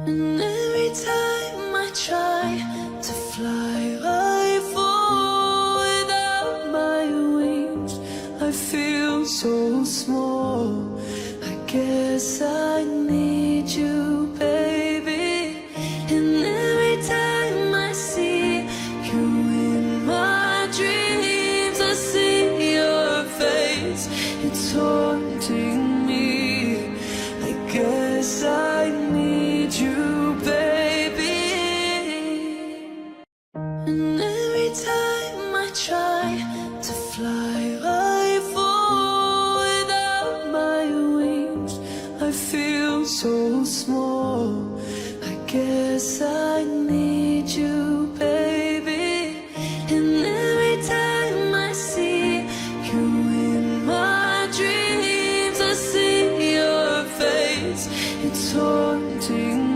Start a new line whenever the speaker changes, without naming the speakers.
And every time I try to fly, I fall without my wings. I feel so small. I guess I need you, baby. And every time I see you in my dreams, I see your face. It's haunting me. I guess I need you, baby. And every time I try to fly, I fall without my wings. I feel so small. I guess I need you, baby. And every time I see you in my dreams, I see your face. It's haunting